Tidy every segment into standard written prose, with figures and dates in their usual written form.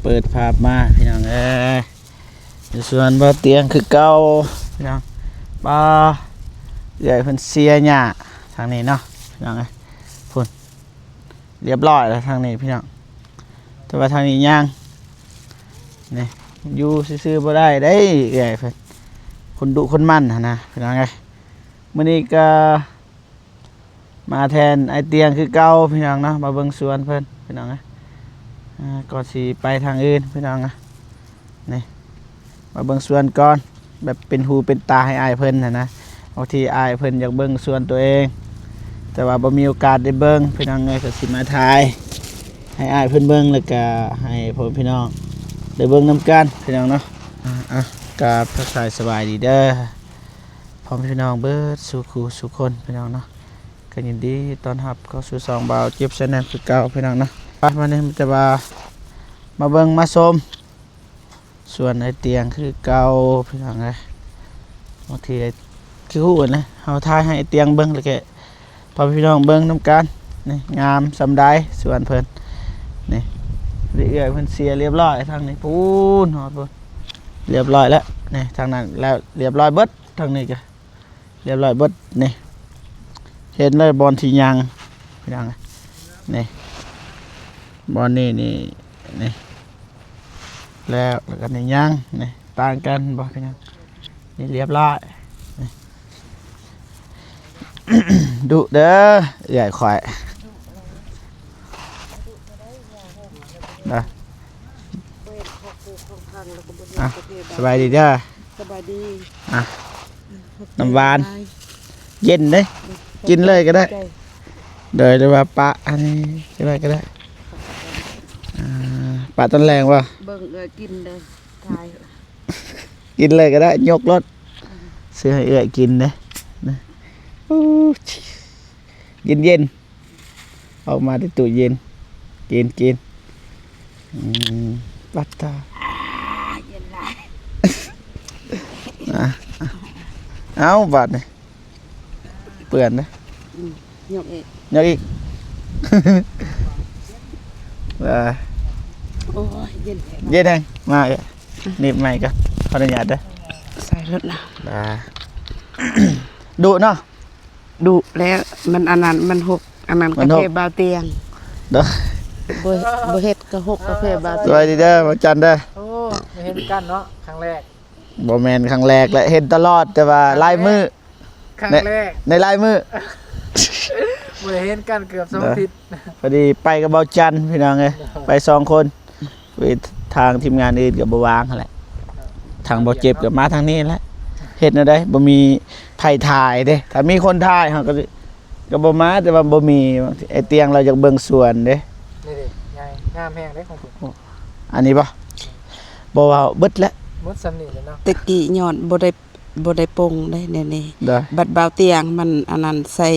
เปิดภาพมาพี่น้องอยู่ส่วนบ่เตียงคือเก่าพี่น้องบ่เอื้อยเพิ่นเสียหญ้าทางนี้เนาะพี่น้องพุ่นเรียบร้อยแล้วทางนี้พี่น้องแต่ว่าทางนี้ยังนี่อยู่ซื่อๆบ่ได้เด้เอื้อยเพิ่นคนดุคนมั่นนะพี่น้องมื้อนี้ก็มาแทนไอเตียงคือเก่าพี่น้องเนาะมาเบิ่งสวนเพิ่นพี่น้องก่อนสิไปทางอื่นพี่น้องนี่มาเบิ่งสวนก่อนแบบเป็นหูเป็นตาให้อายเพิ่นนะบางทีอายเพิ่นอยากเบิ่งสวนตัวเองแต่ว่าบ่มีโอกาสได้เบิ่งพี่น้องก็สิมาถ่ายให้อายเพิ่นเบิ่งแล้วก็ให้พ่อพี่น้องได้เบิ่งนำกันพี่น้องเนาะกราบทักทายสบายดีเด้อพ่อพี่น้องเบิดสู่คู่สู่คนพี่น้องเนาะก็ยินดีต้อนรับเข้าสู่2บ่าวเจ็บแชนแนลคือเก่าพี่น้องเนาะวันนี้มันจะมาเบิ่งมาชมส่วนไอเตียงคือเก่าพี่น้องบางทีคือฮู้นะเฮาทายให้ไอเตียงเบิ่งแล้วก็พอพี่น้องเบิ่งนำกันนี่งามสำได้ส่วนเพิ่นนี่เรื่อยๆเพิ่นเสียเรียบร้อยทางนี้ปูนฮอดพุ่นเรียบร้อยแล้วนี่ทางนั้นแล้วเรียบร้อยเบิดทางนี้ก็เรียบร้อยเบิดนี่เห็นเลยบอลที่ยังพี่น้องนี่บอลนี่แล้วก็นี่ยังนี่ต่างกันบอลพี่น้องนี่เรียบร้อยนี่ ดุเด้อใหญ่ข่อยนะสบายดีเด้อสบายดีน้ำหวานเย็นเด้กินเลยก็ได้เดี๋ยวจะว่าปะอันนี้ก็ได้ปะต้นแรงวะเบิ่งเลยกินเลยทายกินเลยก็ได้ยกรถซื้อให้เอื้อยกินนะเย็นออกมาที่ตู้เย็นกินปัตตาเย็นหลายเอาบาดนี่เปื่อนนะยกอีกโอ้ยเย็นเองมานิบใหม่กันขออนุญาตด้วยใส่รถนะดุเนาะดุแล้วมันอันนั้นมันหกอันนั้นกาแฟบาวเตียงเด้อบ่เฮ็ดก็หกกาแฟบาวเตียงสวัสดีเด้อมาจันเด้อโอ้ไม่เห็นกันเนาะครั้งแรกบ่แม่นครั้งแรกและเห็นตลอดแต่ว่าลายมือครั้งแรกในลายมือไม่เห็นกันเกือบ2 อาทิตย์พอดีไปกับเบาจันพี่น้องไป2 คนไปทางทีมงานอื่นกับบ่วางแหละทางบ่เจ็บกับมาทางนี้แหละเฮ็ดแนวใดบ่มีไผถ่ายเด้ถ้ามีคนถ่ายเฮาก็บ่มาแต่ว่าบ่มีไอ้เตียงเราอยากเบิ่งสวนเด้นี่ดิใหญ่งามแฮงเด้ของผมอันนี้บ่ว่าเบิดแล้วมดสำนีเลยเนาะตะกี้ย้อนบ่ได้ปงได้นี่บัดบาวเตียงมันอันนั้นใส่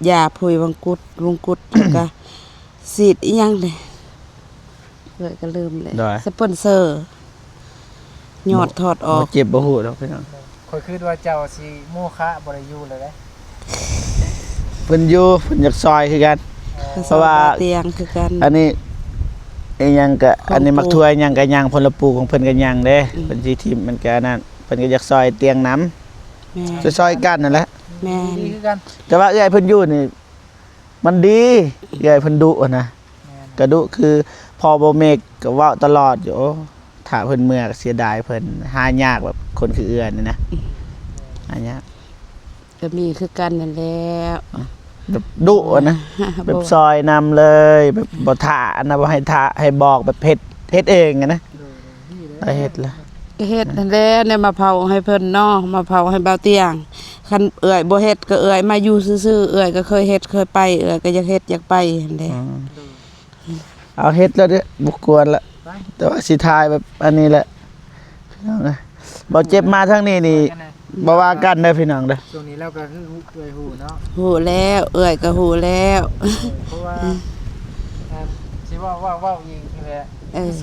ยาพุยวงกุดแล้วก็สีดอีหยังเลยก็ลืมเลยสปอนเซอร์ยอดถอดออกเจ็บบ่ฮู้ดอกพี่น้องข่อยคิดว่าเจ้าสิโมคะบ่ได้อยู่เลยเด้เพิ่นอยู่เพิ่นอยากซอยคือกันเพราะว่าเตียงคือกันอันนี้ยังก็อันนี้มักถ้วยยังก็ยังพลปูของเพิ่นก็ยังเด้เพิ่นสิทิมมันก็นั่นเพิ่นก็อยากซอยเตียงน้ำซอยกันนั่นแหละแม่นคือกันแต่ว่าเอื้อยเพิ่นอยู่นี่มันดีเอื้อยเพิ่นดุนะก็ดุคือพอบ่เมกก็เว้าตลอดอยู่ถ้าเพิ่นเมื่อก็เสียดายเพิ่นหายากแบบคนคือเอื้อยนี่นะอันเนี้ยก็มีคือกันนั่นแหละแบบดุนะแบบซอยนำเลยแบบบ่ท่านะบ่ให้ท่าให้บอกแบบเฮ็ดเองนะเฮ็ดละเฮ็ดนั่นแหละเนี่ยมาเผาให้เพิ่นเนาะมาเผาให้บ่าวเตียงคันเอื้อยบ่เฮ็ดก็เอื้อยมาอยู่ซื่อๆเอื้อยก็เคยเฮ็ดเคยไปเอื้อยก็อยากเฮ็ดอยากไปนั่นแหละเอาเฮ็ดแล้วเด้อบ่กวนละแต่ว่าสิทายแบบอันนี้แหละบ่เจ็บมาทางนี้นี่บ่ว่ากันเด้อพี่น้องเด้อช่วงนี้เราก็คือเอื้อยฮู้เนาะฮู้แล้วเอื้อยก็ฮู้แล้วเพราะว่าสิว่าอีกแหละ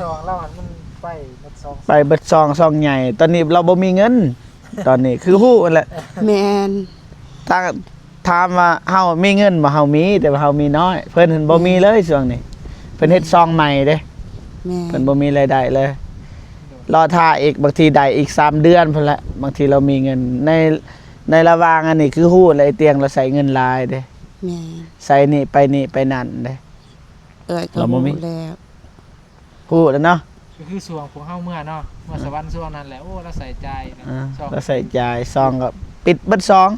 สองเรามันไปเบิดซองใหญ่ตอนนี้เราบ่มีเงินตอนนี้คือฮู้นั่นแหละแม่นถ้าถามว่าเฮามีเงินบ่เฮามีแต่ว่าเฮามีน้อยเพิ่นบ่มีเลยช่วงนี้เพิ่นเฮ็ดซองใหม่เด้ แม่ เพิ่นบ่มีรายได้เลยรอท่าอีกบางทีได้อีก3เดือนพุ่นละบางทีเรามีเงินในระหว่างอันนี้คือฮู้เลยเตียงเราใส่เงินหลายเด้ แม่ ใส่นี่ไปนั่นเด้ ก็ เราบ่มี รู้แล้ว ฮู้แล้วเนาะ คือส่วงพวกเฮาเมื่อเนาะเมื่อสวรรค์ส่วงนั้นแหละโอ้เราใส่ใจนะช่อง เราใส่จ่ายซองก็ปิดเบิดซอง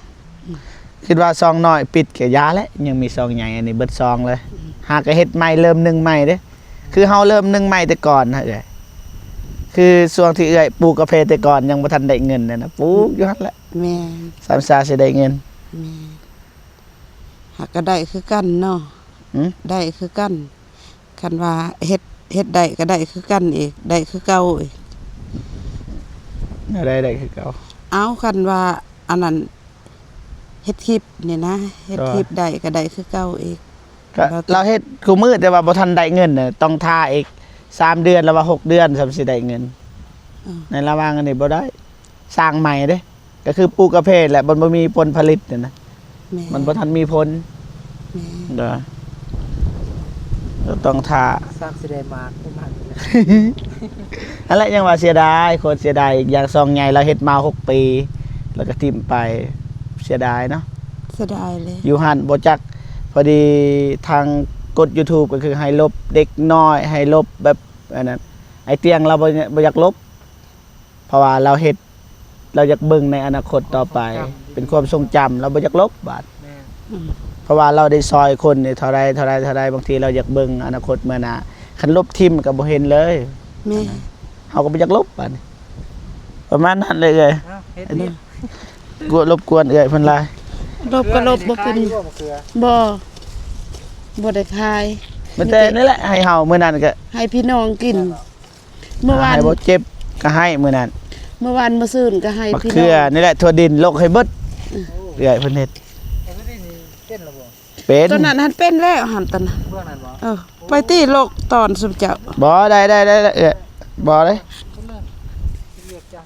คิดว่าซองน้อยปิดแค่ยาแล้วยังมีซองใหญ่อันนี้เบิดซองเลยหากก็เฮ็ดใหม่เริ่ม1ใหม่เด้คือเฮาเริ่ม1ใหม่แต่ก่อนนะเอ้ยคือช่วงที่เอ้ยปลูกกาแฟแต่ก่อนยังบ่ทันได้เงินน่ะนะปลูกอยู่หั่นแหละ แม่ สามซาสิได้เงิน แม่หากก็ได้คือกันเนาะ ได้คือกันคันว่าเฮ็ดได้ก็ได้คือกันอีกได้คือเก่าอีก ได้คือเก่า เอาคันว่าอันนั้นเฮ็ดคลิปนี่นะเฮ็ดคลิปได้ก็ได้คือเก่าอีก ก็เราเฮ็ดคู่มือแต่ว่าบ่ทันได้เงินน่ะต้องท่าอีก3เดือนแล้วว่า6เดือนสำสิได้เงินในระหว่างอันนี้บ่ได้สร้างใหม่เด้ก็คือปลูกกาแฟแหละบ่มีผลผลิตน่ะนะ แม่ มันบ่ทันมีผล แม่ เด้อเราต้องท่า สร้างสิได้มากประมาณนี้ นั่นแหละยังว่าเสียดายโคตรเสียดายอีกอย่างซองใหญ่เราเฮ็ดมา6ปีแล้วก็ทิ่มไปเสียดายเนาะ เสียดายเลย อยู่หันบ่จักพอดีทางกด YouTube ก็คือให้ลบเด็กน้อยให้ลบแบบอันนั้นไอ้เตียงเราบ่อยากลบเพราะว่าเราเฮ็ดเราอยากเบิ่งในอนาคตต่อไป เป็นความทรงจำเราบ่อยากลบบาด แม่ เพราะว่าเราได้ซอยคนนี่เท่าไรบางทีเราอยากเบิ่งอนาคตเมื่อหน้าคันลบทิ่มก็บ่เห็นเลย แม่ เฮาก็บ่อยากลบบาดนี้ประมาณนั้นเลยเอ้ย เอ้าเฮ็ดนี่ กลัวรบกวนเอ้ยเพิ่นหลาย ลบก็ลบบ่เป็น บ่มะเขือ บ่ได้ขาย มันแต่นี่แหละให้เฮามื้อนั้นก็ ให้พี่น้องกิน เมื่อวาน ให้บ่เจ็บก็ให้มื้อนั้น เมื่อวานมื้อซื่นก็ให้ มะ พี่น้ เขือ อง นี่แหละทั่วดินโลกให้เบิดเอ้ยเพิ่นเฮ็ด ไอ้บ่ได้นี่เป็นแล้วบ่ เป็น ตอนนั้นหันเป็นแล้วหันตอนนั้น เบื้องนั้นบ่ ไปที่โลกตอนสุมเจ้า บ่ได้เอ้ยบ่เลย เริ่มเรียกจ้า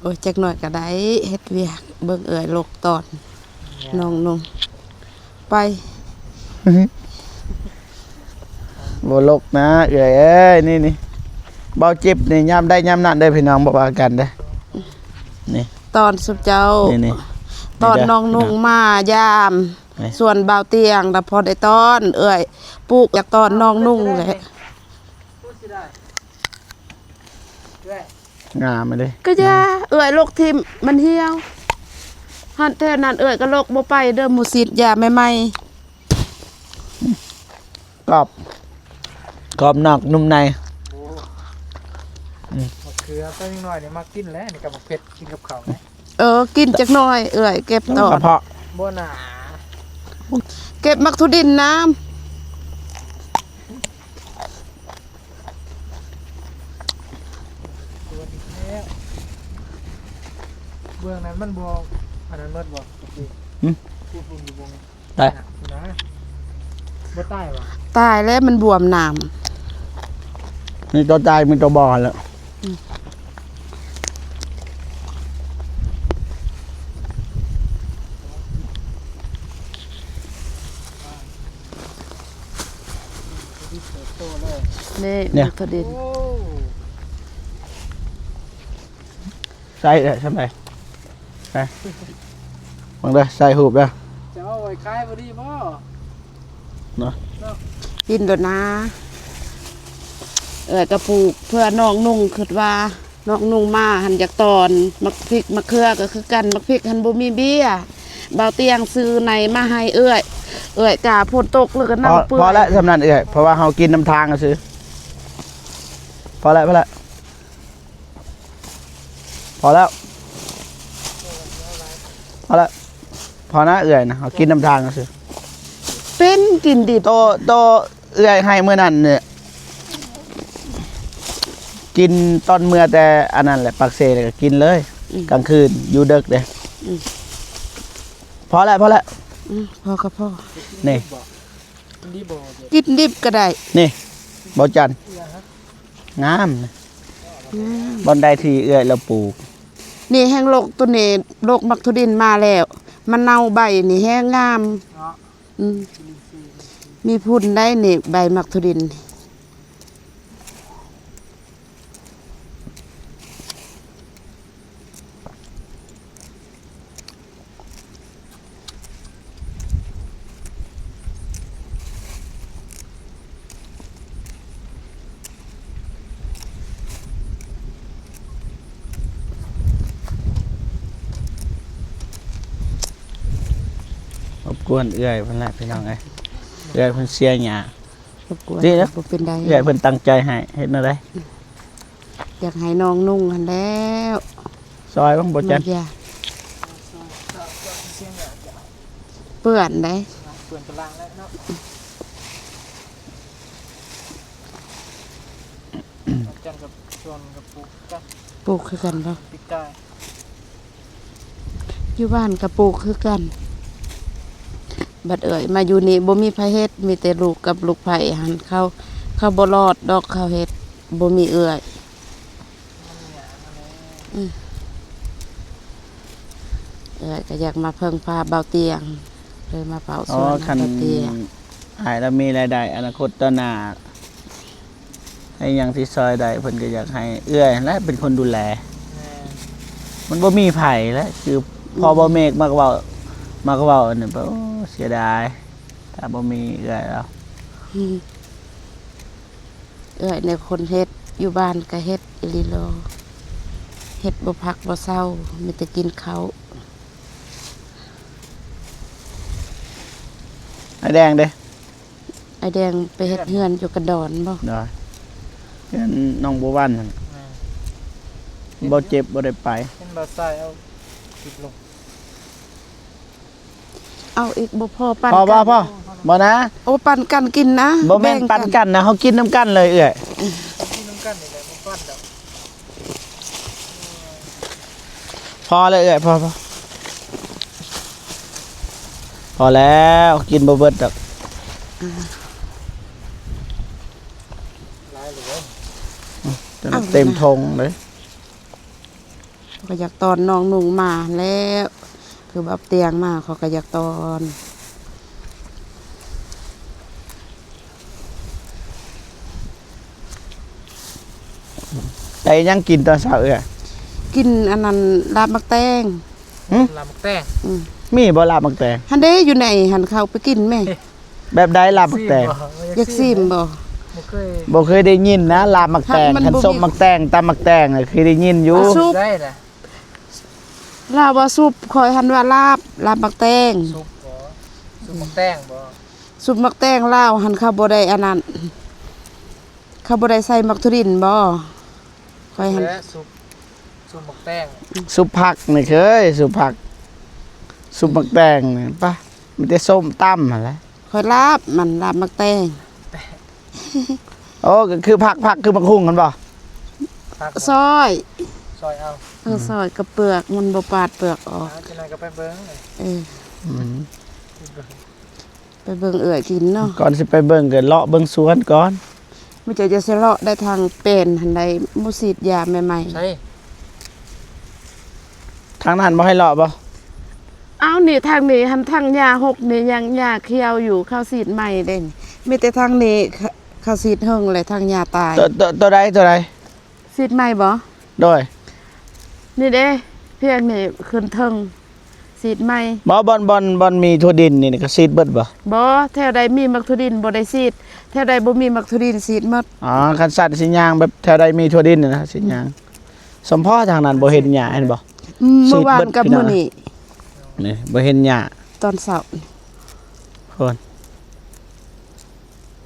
โอ้ยจักหน่อยก็ได้เฮ็ดเวียกเบิ่งเอ่ยโลกตอนน้องนุ่งไป บ่ลกนะเอ้ยนี่เบาเจ็บนี่ยามได้ยามนั้นเด้อพี่น้องบ่ว่ากันเด้อนี่ ตอนสุมเจ้า นี่ ตอนน้องนุ่งมายาม นี่ ส่วนเบาเตียงแต่พอได้ตอนเอ่ยปลูกจากตอนน้องนุ่งเลย พูดสิได้ด้วย งามมาเลย ก็อย่าเอ่ยโรคทิมมันเหี่ยวหันแถวนั้นเอ่ยก็โรคบ่ไปเด้อหมูสิดยาใหม่ กรอบนอกนุ่มใน โอ้มะเขือต้นน้อยนี่มากินแล้วนี่กับมะเผ็ดกินกับข้าวนะ กินจักหน่อยเอ่ยเก็บตอก ระ น เพาะ บ่หนา เก็บมักทุดินน้ำ ตัวนี้แล้วเบื้องนั้นมันบ่อันนั้นเมิดบ่โอเคพูดอยู่วง ได้ นะบ่ใต้บ่ ตายแล้วมันบวมน้ มีตัวตายมีตัวบอลแล้ว โตเลย ำนี่มักทุดิน โอ้ ใส่เลยใช่ไหมใส่บังเด้อใส่หูบเด้อ จะเอาไว้ขายบ่ดีบ่ เนาะ กินโดดนะเอ่ยกระปลูกเพื่อน้องนุ่งคิดว่าน้องนุ่งมาหันจากตอนมักพริกมักเขือก็คือกันมักพริกหันบ่มีเบี้ยเบาเตียงซื้อในมาให้เอ่ยกาพ่นตกเลยก็ พอ น้ำเปื้อน พอแล้วสำนันเอ้ยเพราะว่าเฮากินน้ำทางก็ซื้อพอแล้วพอแล้วพอแล้วพอแล้วพอนะเอ้ยนะเฮากินน้ำทางก็ซื้อ เป็นกินดิบ โตเอ้ยให้เมื่อนั้นเนี่ยกินตอนเมื่อแต่อันนั้นแหละปักเซเลยก็กินเลยกลางคืนอยู่ดึกเด้พอแล้ว พอก็พอ นี่ ดีบ่ กินดิบก็ได้ นี่เบาจันงามนะบอนใดที่เอื้อยเราปลูก นี่แห้งโลกตัวนี้โลกมักทุดินมาแล้ว มันเน่าใบนี่แห้งงาม เนาะ อืมมีพุ่นได้นี่ใบมักทุดิน กวนเอื้อยเพิ่นแหละพี่น้องเอ้ยเอื้อยเพิ่นเสียหญ้าร บกวน ดีนะ บ่เป็นใด เอื้อยเพิ่นตั้งใจให้เฮ็ดแนวใด อยากให้น้องนุ่งหันแล้ว ซอยบ้างบ่จัน อย่าเปื้อนได้ เปลี่ยนกำลังแล้วเนาะจันกับชวนกับปุ๊กกัน ปลูกคือกันบ่ ปิดได้ อยู่บ้านก็ปลูกคือกัน บัดเอ่ยมาอยู่นี่บ่มีไผเฮ็ดมีแต่ลูกกับลูกไผหันเขาบ่รอดดอกเขาเฮ็ดบ่มีเอื้อยเอื้อยก็อยากมาเพิ่งพาเบาเตียงเลยมาเผาส อ๋อ วน คัน เบาเตียง หายแล้วมีรายได้อนาคตต่อหน้าให้หยังที่ซอยได้เพิ่นก็อยากให้เอื้อยและเป็นคนดูแล มันบ่มีไผแล้วคือพอบ่เมฆมากเว้าอันนี้บ่โอ้เสียดายถ้าบ่มีเอื้อยแล้ว อืมเอื้อยในคนเฮ็ดอยู่บ้านก็เฮ็ดอีหลีโลเฮ็ดบ่พักบ่เศร้ามีแต่กินข้าว ไอ้แดงเด้ ไอแดงไปเฮ็ดเฮือนอยู่กระดอนบ่ ได้เพื่อนน้องบัววันนั่นบ่เจ็บบ่ได้ไป เป็นบาใส่เอาติดลง เอาอีกบ่พอปั่น พ่อ กัน บ่นะ โอ้ปั่นกันกินนะ บ่แม่นปั่นกันนะเฮากินน้ำกันเลยเอ้อย ที่น้ำกันนี่แหละมันปั้นเดี๋ยว พอเลยเอ้อยพอแล้วกินบ่เบิดดอก ร้ายหรือว่า จนเต็มทงเลย ก็อยากตอนน้องนุ่งมาแล้วคือแบบเตียงมาเขาก็อยากตอน ไอ้ยังกินตอนเช้าเอ้อย กินอันนั้นลาบมักแตง ลำแต้ง มีบ่ลาบมักแตง หันเด้อยู่ไหนหันเข้าไปกินแม่ แบบใดลาบมักแตง อยากซิมบ่ บ่เคย บ่เคยได้ยินนะลาบมักแตง มัน คัน บ่มี ส้มมักแตงตำมักแตงน่ะเคยได้ยินอยู่ ซุป ได้นะ ลาบว่าซุปคอยหันว่าลาบมักแตง ซุปบ่ซุปหมักแต้งบ่ ซุปมักแตงลาวหันเข้าบ่ได้อันนั้นเขาบ่ได้ใส่มักทุรินบ่คอยหัน และซุปหมักแต้ง สุปผักนี่เคยสุปผักสุปมักแตงนี่ปะมันจะส้มตำหั่นแหละ คอยลาบมันลาบมักแตง โอ้ก็คือผักคือมักหุ่งกันบ่ ผัก ซอย ซอยเอา ซอยกับเปลือกมันบ่ปาดเปลือกออก จังได๋ก็ไปเบิ่งเลย เออ อืม ไปเบิ่งเอื้อยกินเนาะ ก่อนสิไปเบิ่งก็เลาะเบิ่งสวนก่อน มันจะสิเลาะได้ทางเป็นหันใดบ่ฉีดยาใหม่ ใช่ ทางนั้นบ่ให้เลาะบ่ ๆอ้าวนี่ทางนี้หันทางยาหกนี่ยังยาเขียวอยู่เข้าฉีดใหม่เด้นี่มีแต่ทางนี้เข้าฉีดเฮิงเลยทางยาตาย ตัวใด ฉีดใหม่บ่ โดย นี่เด้เพียงนี่ขึ้นเทิงฉีดใหม่ บ่บอนมีทั่วดินนี่ก็ซีดเบิดบ่ บ่แถวใดมีมักทุดินบ่ได้ฉีดแถวใดบ่มีมักทุดินฉีดหมด อ๋อคันสัตว์สิย่างแบบแถวใดมีทั่วดินนี่นะสิย่างสมพ่อทางนั้นบ่เห็นหญ้าเห็นบ่ เมื่อวา ฉีดเบิ น ด กับ พี่น้ มื้ อ อง นี้ นี่บ่เห็นหญ้า ตอนเช้า คน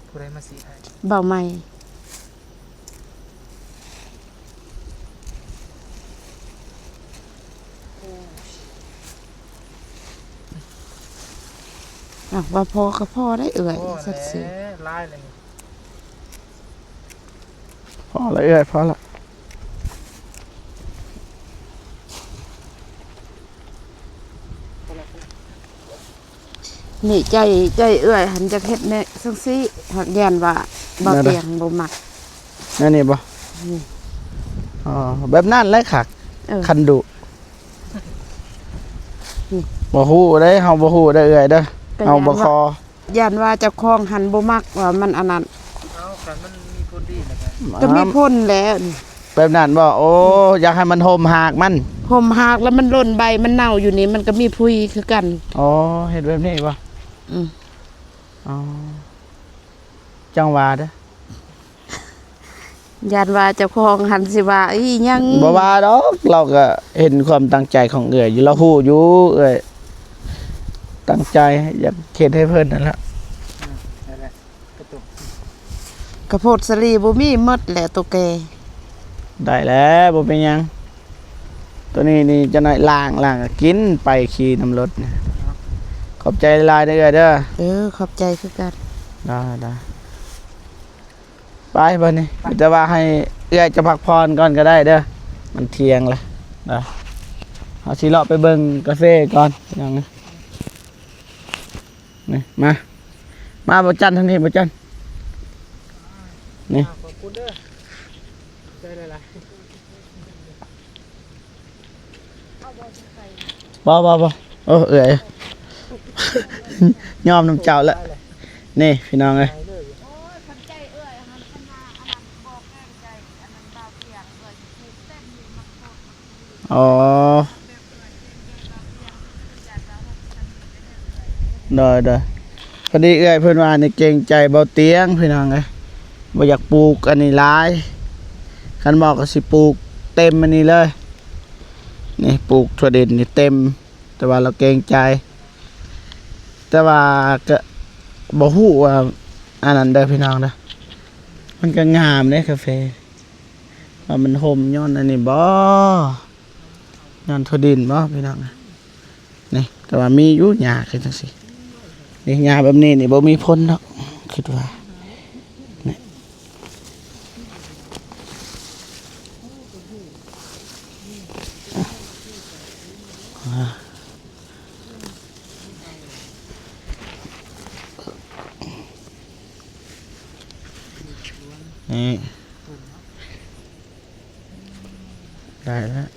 ผู้ใดมาสีให้ เบาใหม่ว่าพอก็พอได้เอ่ย โอ้ สักสิ แหละลายเลย พอละเอ้อยพอละ นี่ใจเอ่ยหันจากเฮ็ดแน่จังซี่หักแยนว่าบ่เตียงบ่มัก นั่นนี่บ่ นี่ อ๋อแบบนั้นแหละคัก เออ คันดุ นี่ บ่ฮู้ได้เฮาบ่ฮู้ได้เอ้อยเด้อ ก็ เฮาบ่ ย้าน คอ ย่านว่าเจ้าของหันบ่มักว่ามันอันนั้น เอากันมันมีโปรตีนแล้วกัน ก็มีพ่นแล้วนี่ แบบนั้นบ่โอ้อยากให้มันโฮมหากมัน ห่มหากแล้วมันหล่นใบมันเน่าอยู่นี่มันก็มีพุยคือกัน อ๋อเฮ็ดแบบนี้บ่ อืม อ๋อจังหวะเด้อ ยานว่าเจ้าของหันสิว่าอีหยัง บ่ว่าดอกเราก็เห็นความตั้งใจของเอื้อยอยู่เราฮู้อยู่เอื้อย ตั้งใจอยากเข็ดให้เพิ่นนั่นแหละ นั่นแหละกระตุก กระโพดสลีบ่มีหมดแหละตัวแก ได้แล้วบ่เป็นหยังตัวนี้นี่จะน้อยล้างก็กินไปขี่น้ำรถเนี่ยขอบใจหลายๆเด้อเด้อ ขอบใจคือกัน ได้ไปบัดนี้แต่ว่าให้เอื้อยจะพักพรก่อนก็ได้เด้อมันเที่ยงแล้วนะเอาสิเลาะไปเบิ่งกาแฟก่อนอย่างนี้นี่มาบ่จันทางนี้บ่จันนี่ ขอบคุณเด้อได้เลยล่ะ บ่โอ้เอื้อย ยอมน้ำเจ้าแล้วนี่พี่น้องเอ้ยอ๋อได้พอดีเอื้อยเพิ่นว่านี่เกรงใจเบาเตียงพี่น้องเอ้ยบ่อยากปลูกอันนี้หลายคันบอกก็สิปลูกเต็มอันนี้เลยนี่ปลูกถั่วเด่นนี่เต็มแต่ว่าเราเกรงใจแต่ว่าก็บ่ฮู้ว่าอันนั้นเด้อพี่น้องเด้อมันก็งามเด้กาแฟว่ามันห่มย้อนอันนี้บ่ย้อนถั่วดินบ่พี่น้องนี่แต่ว่ามีอยู่หญ้าคือจังซี่นี่หญ้าแบบนี้นี่บ่มีผลดอกคิดว่านี่นี่ได้แล้ว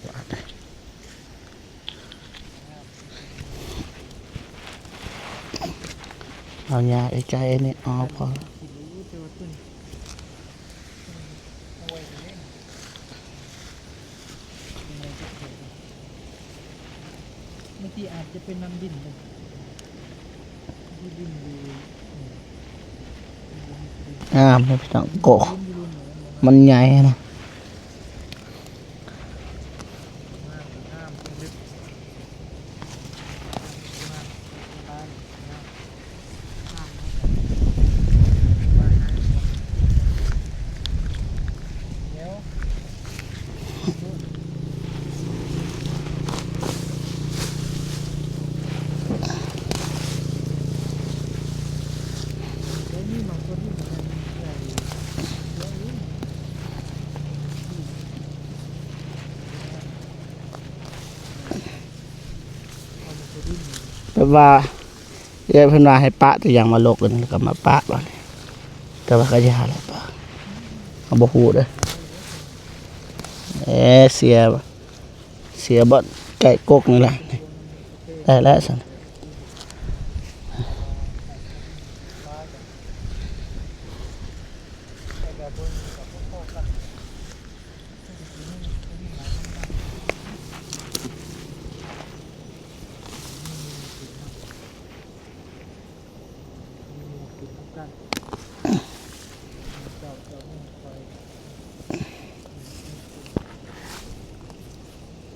เอายาไอ้ใจนี่ออกพอ บางทีอาจจะเป็นน้ำดินเลยดินอยู่ งามเลยพี่น้องโกะมันใหญ่นะแบบว่าเอ้ยเพิ่นว่าให้ปะตัวอย่างมาลกกันแล้วก็มาปะบ่แต่ว่าก็ยาแล้วปะเอาบ่ฮู้เด้อเสียบ่ไก่กกนี่ล่ะนี่ได้แล้วซั่น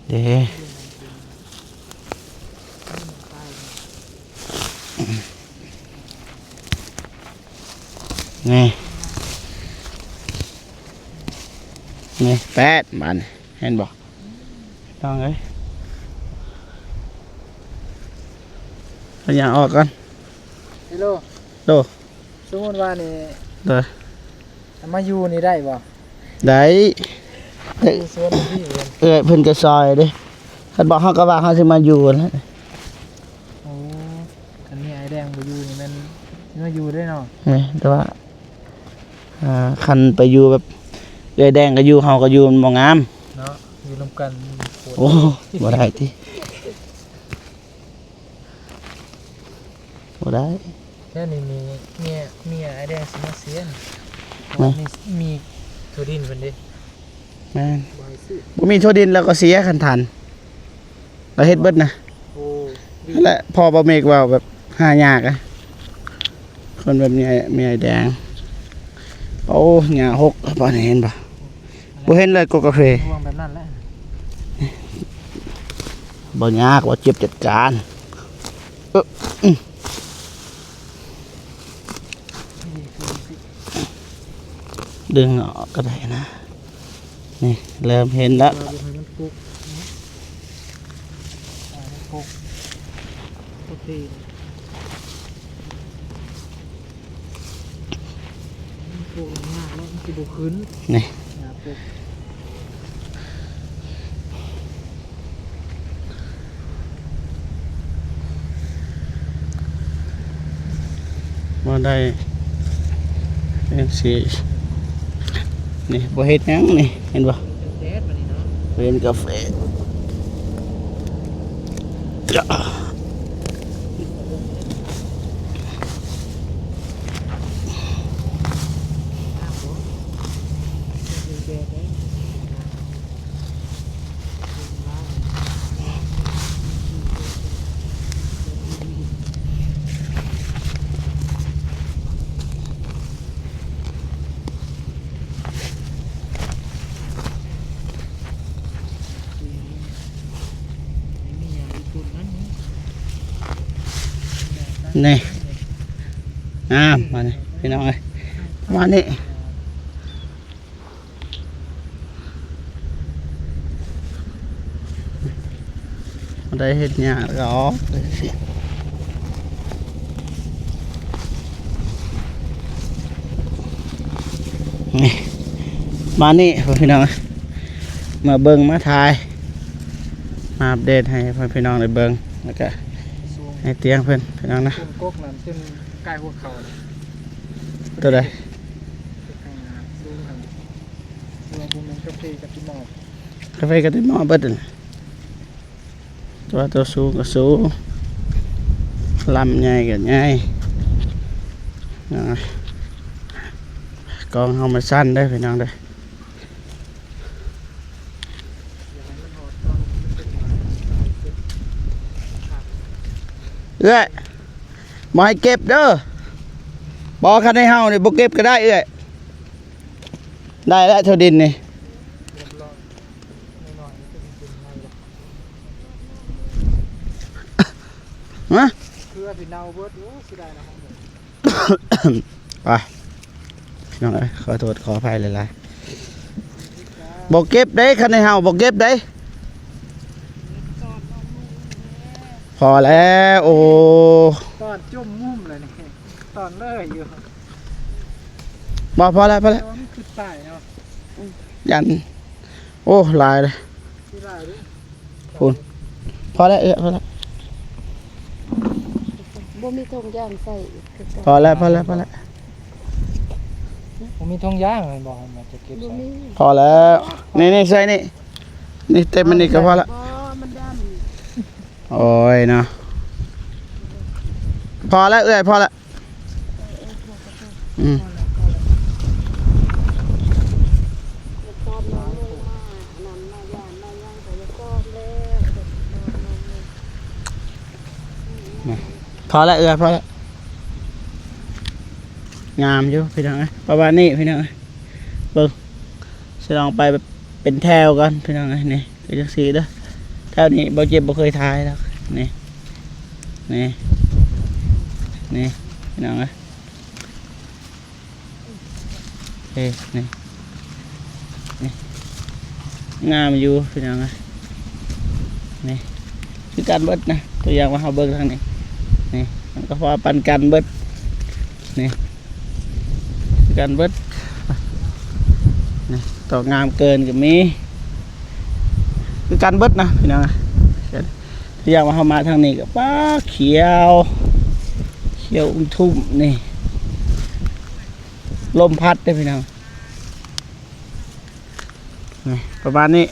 เด้นี่แปดมันเห็นบ่ต้องเอ้ยเอาอย่างออกก่อน ฮัลโหล โด สมมติว่านี่ เด้อ มาอยู่นี่ได้บ่ ได้ อยู่สวนพี่เอง เอ้ยเพิ่นก็ซอยเด้คันบอกเฮาก็ว่าเฮาสิมาอยู่แล้ว โอ้คันนี้ไอ้แดงบ่อยู่นี่มันมาอยู่ได้เนาะ นี่แต่ว่าคันไปอยู่แบบเอ้ยแดงก็อยู่เฮาก็อยู่มันบ่งาม เนาะอยู่นำกัน โอ้บ่ได้ติบ่ได้ แค่นี้มีเมียไอ้แดงสิมาเสียน นะ มีถั่วดินเพิ่นเด้ แม่น บ่ให้ซื้อ บ่มีทั่วดินแล้วก็เสียคันทันเราเฮ็ดเบิดนะ โอ้ นั่นแหละพอบ่เมกว่าแบบหายากอะคนแบบนี้มีไอ้แดงโอ้หญ้าหกบ่เห็นบ่บ่เห็นเลยกกาแฟ ห่วงแบบนั้นแหละ บ่ยากว่าเจ็บจัดการ ดึงออกก็ได้นะนี่เริ่มเห็นแล้ว เราดูให้มันปุกนะมันปุกโอเคมันปุกง่ายแล้วมันจะบุกขึ้น นี่ นะปุก มาได้เป็นสีนี่บ่เฮ็ดหยังนี่เห็นบ่ เด็ดมานี่เนาะ เป็นกาแฟจ้ะ เด็ดเลย นี่มานี่พี่น้องเอ้ยมานี่มาได้เฮ็ดหยังแล้วก็ออกเลยสินี่มานี่พี่น้องเอ้ยมาเบิ่งมาถ่ายมาอัปเดตให้พี่น้องได้เบิ่งแล้วก็ให้เตียงเพิ่นพี่น้องนะ ต้นกกนั่นจนใกล้หัวเข่าเลย ตัวใด ข้างหน้าสูงครับรวมภูมิกาแฟกับที่หมอก กาแฟก็ได้หม้อเบิดนั่นตัวสูงก็สูงลำใหญ่ก็ใหญ่นะกองเฮามาสั้นได้พี่น้องได้อเอ้ยบ่ให้เก็บเด้อบ่คันให้เฮานี่บ่เก็บก็ได้เอ้ยได้แล้วเท่าดินนี่ เรียบร้อยหน่อยๆก็เป็นไงล่ะ ฮะ คือว่าพี่เนาเบิดโอ้สิได้นะครัไปบพี่น้องเอ้ยขอโทษขออภัยหลายๆบ่เก็บได้คันให้เฮาบ่เก็บได้พอแล้วโอ้ ตอนจุ่มมุมเลยนี่ตอนเลยอยู่ บ่พอแล้วพอแล้ว ตอนคือใต้เนาะ ยันโอ้หลายเลย ที่ได้ดิ พอแล้วพอแล้ว บ่มีทงย่างใส่อีกคือกัน พอแล้วพอแล้วพอแล้ว ผมมีทงย่างเลยบอกให้มาจะเก็บ บ่ ใส่ มี พอแล้วนี่ใส่นี่นี่เต็มมันนี่ก็พอละ บ่มันดำ โอ้ยเนาะพอแล้วพอแล้วอืม ตอนน้องลงมานำมาย่างมาย่างก็จะก้อนแล้ว พอแล้วพอแล้วงามอยู่พี่น้องเอ้ยประมาณนี้พี่น้องเอ้ยเบิ่งสิลองไปแบบเป็นแถวกันพี่น้องเอ้ยนี่ก็จังซี่เด้อแถวนี้บ่เจ็บบ่เคยทายแล้วนี่นี่นี่พี่น้องเอ้ยเอ้ยนี่นี่งามอยู่พี่น้องเอ้ยนี่คือการเบิดนะตัวอย่างว่าเฮาเบิ่งทางนี้นี่มันก็พอปันกันเบิดนี่คือการเบิดนี่ต่องามเกินก็มีคือการเบิดนะพี่น้องเอ้ยตัวอย่างว่าเฮามาทางนี้ก็ป้าเขียวอุ้มทุ่มนี่ลมพัดได้อพี่น้องนี่ประมาณนี้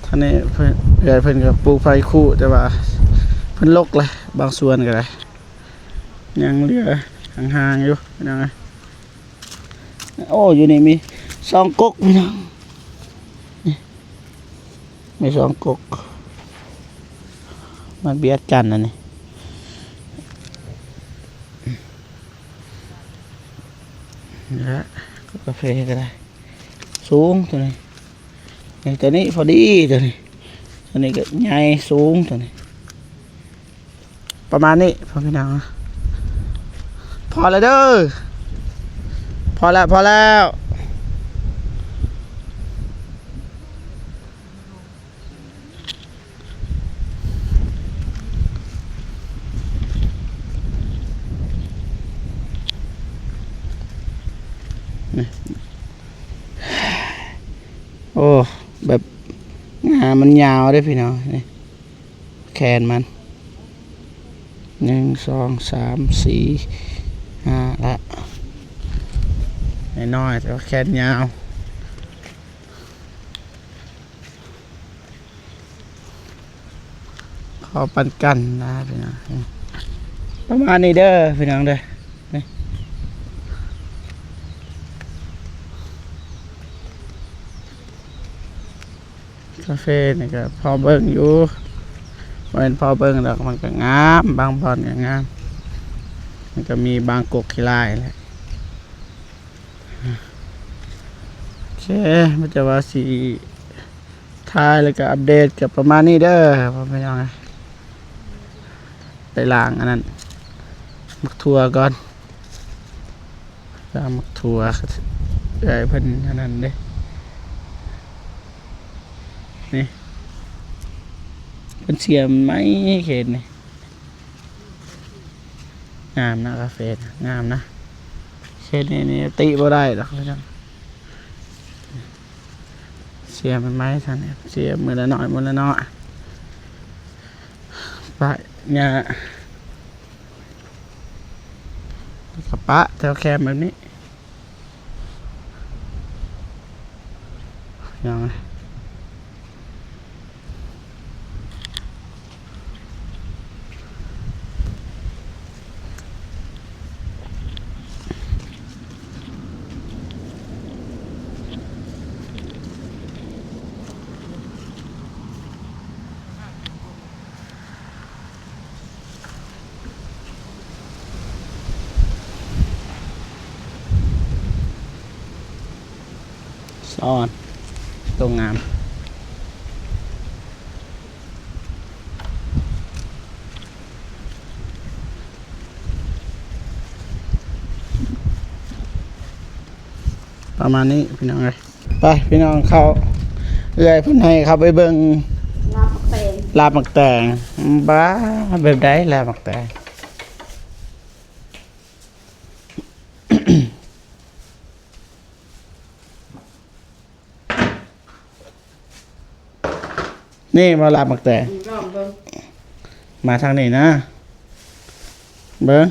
ท่านนี้เพิ่นกับปลูกไฟคู่แต่ว่าเพิ่นลกเลยบางส่วนก็ได้ยังเหลือห่างๆอยู่พี่น้องโอ้อยู่นี่มีสองกกพี่น้องนี่มีสองกกมันเบียดกันนะนี่นะกาแฟก็ได้สูงตัวนี้ตัวนี้พอดีตัวนี้ก็ใหญ่สูงตัวนี้ประมาณนี้พอพี่น้องพอแล้วเด้อ พอแล้วโอ้แบบงามันยาวได้พี่น้องนี่แขนมัน1 2 3 4 5ละน้อยแต่ว่าแขนยาวขอปันกันนะพี่น้องประมาณนี้เด้อพี่น้องเด้อนี่คาเฟ่นี่ก็พอเบิ่งอยู่เป็นพอเบิ่งแล้วมันก็งามบางบอนก็งามมันก็มีบางกกขี้ลายแหละโอเคมันจะว่าสีท้ายแล้วก็อัปเดตกับประมาณนี้เด้อพ่อพี่น้องไปล้างอันนั้นมักทัวก่อนล้างมักทัวได้เพิ่นอันนั้นเด้นี่เป็นเสียมไหมเขตนี่งามนะกาแฟงามนะเขตนี่ติบ่ได้หรอกพี่น้องเสียมันไหมท่านเนี่ยเสียมือละหน่อยปะเนี่ยกระปะแถวแคมแบบนี้ยังไงซ้อนตรงงามประมาณนี้พี่น้องเลยไปพี่น้องเขาเอื้อยเพิ่นให้เขาไปเบิ่งลาบมักแตงบ้าแบบใดลาบมักแตง นี่มาลาบมักแตงมาทางนี้นะเบิ่ง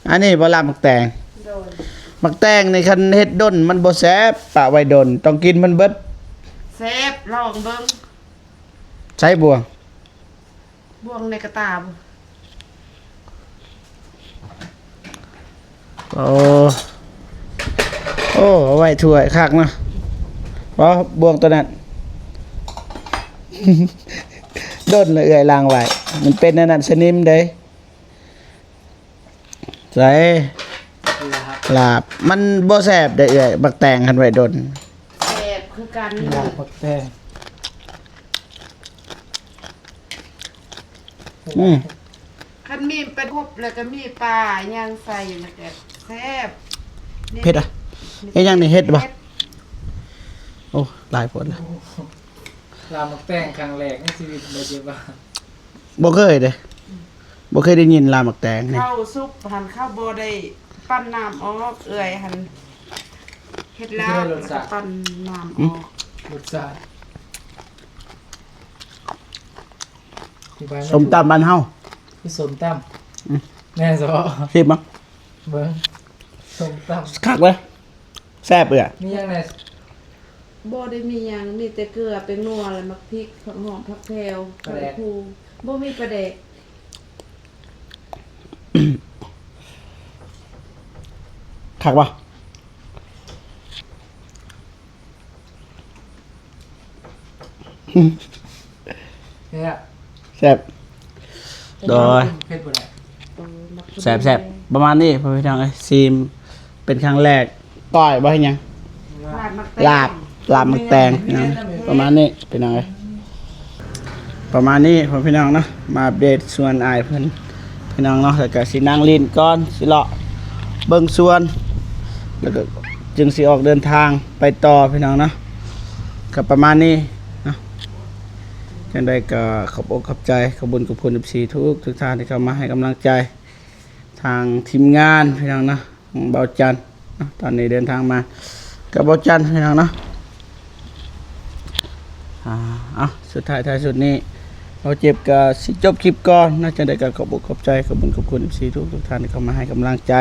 อันนี้บ่ลาบมักแตงมักแตงในคันเฮ็ดดนมันบ่แซ่บปะไว้ดนต้องกินมันเบิด แซ่บลองเบิ่ง ใช้บ่วง บ่วงในกระตาบ่ โอ้เอาไว้ถ้วยคักเนาะบ่บ่วงตัวนั้น ดนเลยเอื้อยล้างไว้มันเป็นอันนั้นสนิมเด้ใส่ลาบมันบ่แซ่บเด้อเอื้อยบักแตงคันไว้ดน แซ่บคือกัน ลาบปักแตง คันมีเป็นครบแล้วก็มีปลาย่างใส่แล้วก็แซ่บ เผ็ดอ่ะเฮ็ดยังนี่เฮ็ดบ่โอ้หลายผลแล้ว ลาบปักแตงครั้งแรกในชีวิตเลยเจ็บว่า บ่เคยเด้บ่เคยได้ยินลาบมักแตงนี่ ข้าวซุปหันข้าวบ่ได้ปั้นน้ำออกเอื่อยหันเฮ็ดแล้วแล้วก็ปั้นน้ำออก รสชาติที่บ้าน ส้มตำบ้านเฮา คือส้มตำแม่นซะ สิบมั้ง เบิ่งส้มต คักเลยแซ่บเอ้อ ำมีหยังไง บ่ได้มีหยังมีแต่เกลือเป็นนัวแล้วมักพริกผักหอมผักแพรวผักคูบ่มีปลาแดก คักบ่ เนี่ย แซ่บ โดย เผ็ดบ่ได้ มัก แซ่บประมาณนี้พ่อพี่น้องเอ้ยซีมเป็นครั้งแรกก้อยบ่เฮ็ดหยัง ลาบมักแตงพี่น้องประมาณนี้พี่น้องเอ้ยประมาณนี้พ่อพี่น้องเนาะมาอัปเดตส่วนอ้ายเพิ่นพี่น้องเนาะแล้วก็สินั่งลิ้นก่อนสิเลาะเบิ่งส่วน แล้วก็จึงสิออกเดินทางไปต่อพี่น้องเนาะก็ประมาณนี้เนาะจังใดก็ขอบอกขอบใจขอบคุญกับคุณ14ทุกท่านที่เข้ามาให้กำลังใจทางทีมงานพี่น้องเนาะเบาจันเนาะตอนนี้เดินทางมากับเบาจันพี่น้องเนาะสุดท้ายท้ายสุดนี้เราเจ็บกับสิจบคลิปก่อนน่าจะได้กับขอบอกขอบใจขอบคุณ14ทุกท่านที่เข้ามาให้กำลังใจ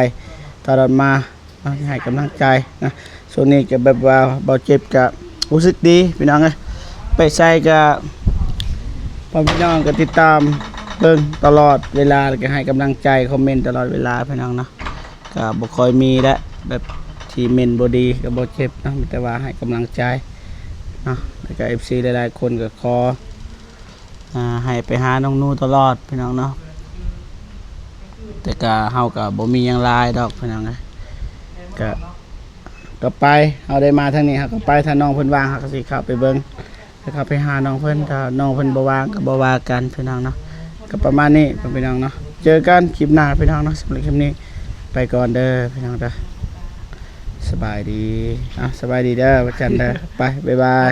ตลอดมาให้กำลังใจนะส่วนนี้จะแบบว่าเบาเจ็บกับรู้สึกดีพี่น้องเลยไปใส่กับพี่น้องก็ติดตามเบิ่งตลอดเวลาแล้วก็ให้กำลังใจคอมเมนต์ตลอดเวลาพี่น้องเนาะก็บ่ค่อยมีและแบบที่เมนบ่ดีก็บ่เจ็บนะมีแต่ว่าให้กำลังใจเนาะแล้วก็ FC หลายๆคนก็ขอให้ไปหาน้องนูตลอดพี่น้องเนาะแต่ก็เฮาก็บ่มีหยังหลายดอกพี่น้องนะก็ไปเอาได้มาทางนี้ครับก็ไปถ้าน้องเพิ่นว่างเฮาก็สิเข้าไปเบิ่งแล้วเข้าไปหาน้องเพิ่นถ้าน้องเพิ่นบ่ว่างก็บ่ว่ากันพี่น้องเนาะก็ประมาณนี้พี่น้องเนาะเจอกันคลิปหน้าพี่น้องเนาะสำหรับคลิปนี้ไปก่อนเด้อพี่น้องเด้อสบายดีสบายดีเด้อวันจันทร์เด้อไปบ๊ายบาย